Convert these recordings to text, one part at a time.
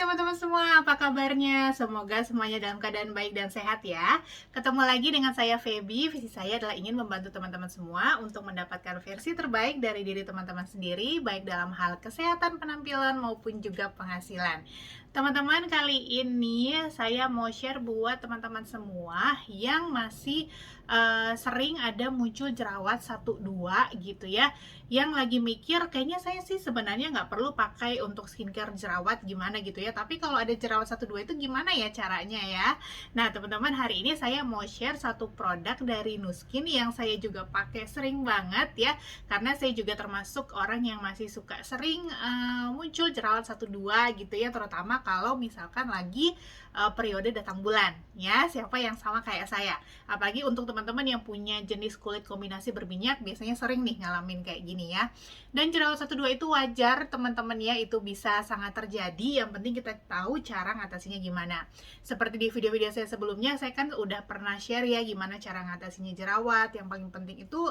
teman-teman semua, apa kabarnya? Semoga semuanya dalam keadaan baik dan sehat ya. Ketemu lagi dengan saya Feby. Visi saya adalah ingin membantu teman-teman semua untuk mendapatkan versi terbaik dari diri teman-teman sendiri, baik dalam hal kesehatan, penampilan, maupun juga penghasilan. Teman-teman, kali ini saya mau share buat teman-teman semua yang masih sering ada muncul jerawat 1-2 gitu ya, yang lagi mikir kayaknya saya sih sebenarnya nggak perlu pakai untuk skincare jerawat gimana gitu ya, tapi kalau ada jerawat 1-2 itu gimana ya caranya ya. Nah teman-teman, hari ini saya mau share satu produk dari Nuskin yang saya juga pakai sering banget ya, karena saya juga termasuk orang yang masih suka sering muncul jerawat 1-2 gitu ya, terutama kalau misalkan lagi periode datang bulan ya. Siapa yang sama kayak saya, apalagi untuk teman-teman yang punya jenis kulit kombinasi berminyak, biasanya sering nih ngalamin kayak gini ya. Dan jerawat 1-2 itu wajar teman-teman ya, itu bisa sangat terjadi, yang penting kita tahu cara ngatasinya gimana. Seperti di video-video saya sebelumnya, saya kan udah pernah share ya gimana cara ngatasinya jerawat. Yang paling penting itu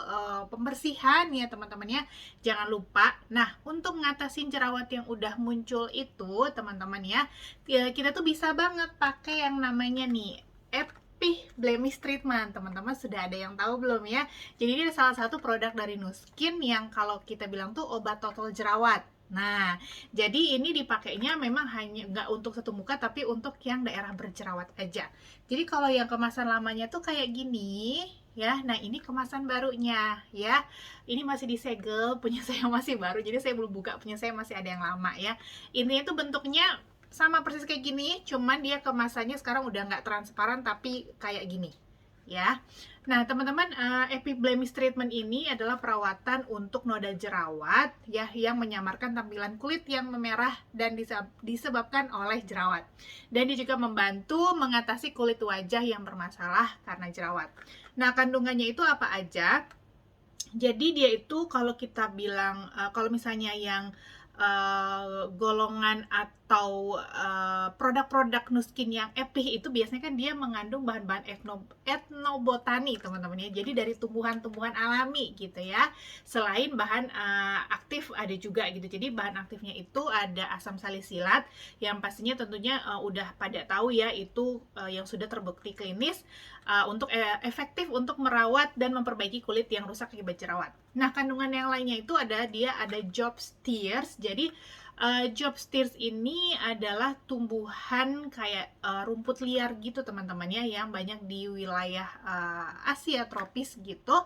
pembersihan ya teman-teman ya, jangan lupa. Nah untuk ngatasin jerawat yang udah muncul itu teman-teman ya, kita tuh bisa banget pakai yang namanya nih Blemish Treatment. Teman-teman sudah ada yang tahu belum ya? Jadi ini salah satu produk dari Nuskin yang kalau kita bilang tuh obat total jerawat. Nah, jadi ini dipakainya memang hanya nggak untuk satu muka, tapi untuk yang daerah berjerawat aja. Jadi kalau yang kemasan lamanya tuh kayak gini ya. Nah, ini kemasan barunya ya. Ini masih disegel, punya saya masih baru. Jadi saya belum buka, punya saya masih ada yang lama ya. Ini tuh bentuknya sama persis kayak gini, cuman dia kemasannya sekarang udah nggak transparan tapi kayak gini ya. Nah teman-teman, Blemish Treatment ini adalah perawatan untuk noda jerawat ya, yang menyamarkan tampilan kulit yang memerah dan disebabkan oleh jerawat. Dan dia juga membantu mengatasi kulit wajah yang bermasalah karena jerawat. Nah kandungannya itu apa aja? Jadi dia itu kalau kita bilang kalau misalnya yang golongan atau produk-produk Nuskin yang EPI itu biasanya kan dia mengandung bahan-bahan etnobotani teman-teman ya. Jadi dari tumbuhan-tumbuhan alami gitu ya. Selain bahan aktif ada juga gitu. Jadi bahan aktifnya itu ada asam salisilat yang pastinya tentunya udah pada tahu ya, itu yang sudah terbukti klinis untuk efektif untuk merawat dan memperbaiki kulit yang rusak akibat jerawat. Nah kandungan yang lainnya itu ada job steers. Jadi job steers ini adalah tumbuhan kayak rumput liar gitu teman-teman ya, yang banyak di wilayah Asia tropis gitu.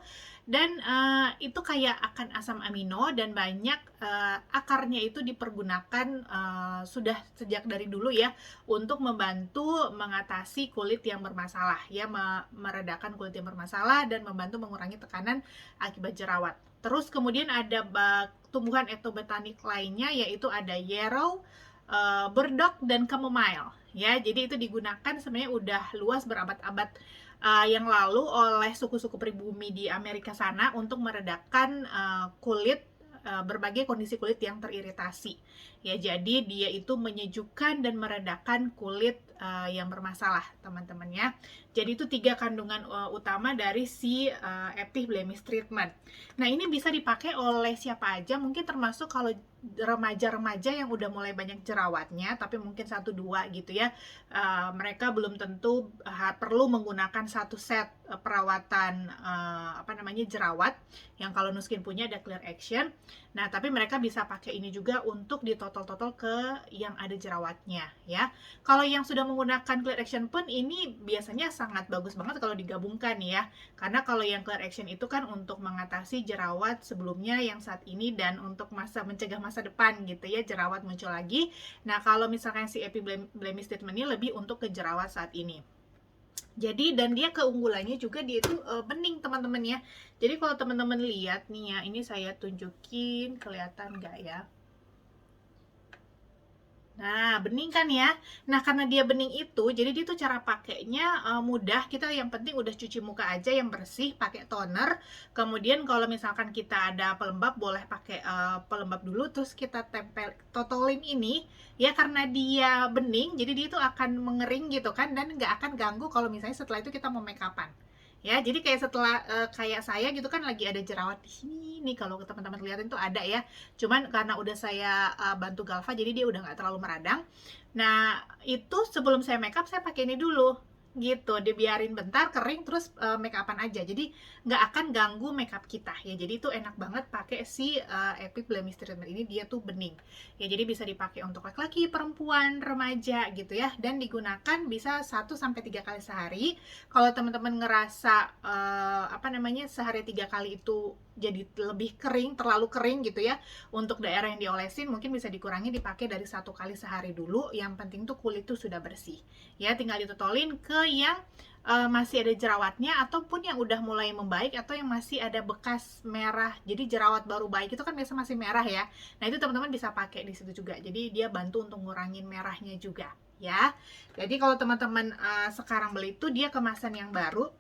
Dan itu kayak akan asam amino, dan banyak akarnya itu dipergunakan sudah sejak dari dulu ya, untuk membantu mengatasi kulit yang bermasalah ya, meredakan kulit yang bermasalah dan membantu mengurangi tekanan akibat jerawat. Terus kemudian ada tumbuhan etobotanik lainnya, yaitu ada yarrow, burdock, dan chamomile ya. Jadi itu digunakan sebenarnya udah luas berabad-abad yang lalu oleh suku-suku pribumi di Amerika sana untuk meredakan kulit, berbagai kondisi kulit yang teriritasi ya. Jadi dia itu menyejukkan dan meredakan kulit yang bermasalah teman-teman ya. Jadi itu 3 kandungan utama dari si Blemish Treatment. Nah ini bisa dipakai oleh siapa aja, mungkin termasuk kalau remaja-remaja yang udah mulai banyak jerawatnya, tapi mungkin 1-2 gitu ya, mereka belum tentu perlu menggunakan satu set perawatan jerawat, yang kalau Nuskin punya ada Clear Action. Nah tapi mereka bisa pakai ini juga untuk ditotol-totol ke yang ada jerawatnya ya. Kalau yang sudah menggunakan Clear Action pun ini biasanya sangat bagus banget kalau digabungkan ya, karena kalau yang Clear Action itu kan untuk mengatasi jerawat sebelumnya yang saat ini, dan untuk mencegah masa depan gitu ya jerawat muncul lagi. Nah kalau misalkan si Blemish Treatment ini lebih untuk ke jerawat saat ini. Jadi dan dia keunggulannya juga dia itu bening teman-teman ya. Jadi kalau teman-teman lihat nih ya, ini saya tunjukin, kelihatan nggak ya? Nah, bening kan ya. Nah, karena dia bening itu, jadi dia tuh cara pakainya mudah. Kita yang penting udah cuci muka aja yang bersih, pakai toner. Kemudian kalau misalkan kita ada pelembab, boleh pakai pelembab dulu, terus kita tempel, totolin ini ya, karena dia bening, jadi dia tuh akan mengering gitu kan, dan nggak akan ganggu kalau misalnya setelah itu kita mau make upan. ya. Jadi kayak setelah kayak saya gitu kan lagi ada jerawat di sini nih, kalau teman-teman lihatin tuh ada ya, cuman karena udah saya bantu Galva jadi dia udah nggak terlalu meradang. Nah itu sebelum saya make up saya pakai ini dulu gitu, dibiarin bentar kering terus make upan aja, jadi nggak akan ganggu make up kita ya. Jadi itu enak banget pakai si Epic Blemish Treatment ini, dia tuh bening ya, jadi bisa dipakai untuk laki-laki, perempuan, remaja gitu ya, dan digunakan bisa 1 sampai 3 kali sehari. Kalau teman-teman ngerasa apa namanya sehari 3 kali itu jadi lebih kering, terlalu kering gitu ya, untuk daerah yang diolesin mungkin bisa dikurangi, dipakai dari 1 kali sehari dulu. Yang penting tuh kulit tuh sudah bersih ya, tinggal ditotolin ke yang masih ada jerawatnya ataupun yang udah mulai membaik atau yang masih ada bekas merah. Jadi jerawat baru baik itu kan biasa masih merah ya. Nah itu teman-teman bisa pakai di situ juga. Jadi dia bantu untuk ngurangin merahnya juga ya. Jadi kalau teman-teman sekarang beli itu dia kemasan yang baru.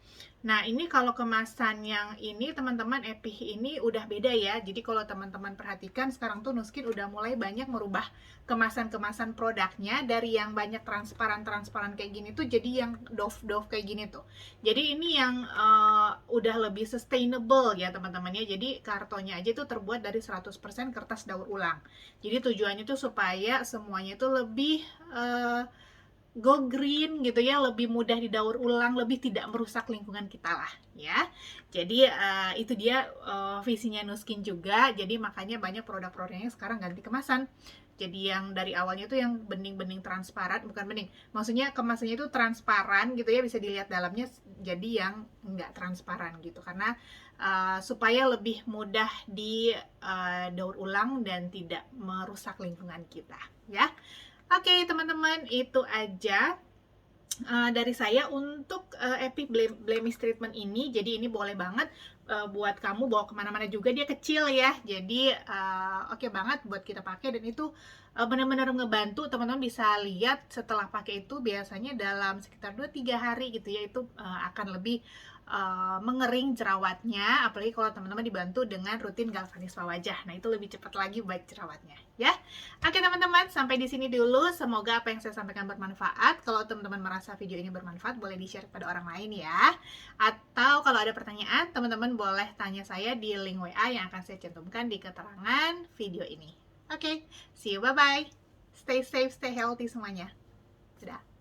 Nah ini kalau kemasan yang ini teman-teman Epic ini udah beda ya. Jadi kalau teman-teman perhatikan sekarang tuh Nu Skin udah mulai banyak merubah kemasan-kemasan produknya, dari yang banyak transparan kayak gini tuh jadi yang doff kayak gini tuh. Jadi ini yang udah lebih sustainable ya teman-teman ya. Jadi kartonnya aja tuh terbuat dari 100% kertas daur ulang. Jadi tujuannya tuh supaya semuanya tuh lebih go green gitu ya, lebih mudah didaur ulang, lebih tidak merusak lingkungan kita lah ya. Jadi itu dia visinya Nu Skin juga. Jadi makanya banyak produk-produknya sekarang ganti kemasan. Jadi yang dari awalnya tuh yang bening-bening transparan, bukan bening, maksudnya kemasannya itu transparan gitu ya, bisa dilihat dalamnya, jadi yang enggak transparan gitu, karena supaya lebih mudah di daur ulang dan tidak merusak lingkungan kita ya. Oke teman-teman, itu aja dari saya untuk Epic Blemish Treatment ini. Jadi ini boleh banget buat kamu bawa kemana-mana juga, dia kecil ya, jadi oke banget buat kita pakai. Dan itu benar-benar ngebantu. Teman-teman bisa lihat setelah pakai itu biasanya dalam sekitar 2-3 hari gitu ya, itu akan lebih mengering jerawatnya, apalagi kalau teman-teman dibantu dengan rutin galvanisme wajah. Nah itu lebih cepat lagi baik jerawatnya ya. Oke teman-teman, sampai di sini dulu. Semoga apa yang saya sampaikan bermanfaat. Kalau teman-teman merasa video ini bermanfaat, boleh di-share kepada orang lain ya. Atau kalau ada pertanyaan, teman-teman boleh tanya saya di link WA yang akan saya cantumkan di keterangan video ini. Oke, see you, bye-bye. Stay safe, stay healthy semuanya. Dadah.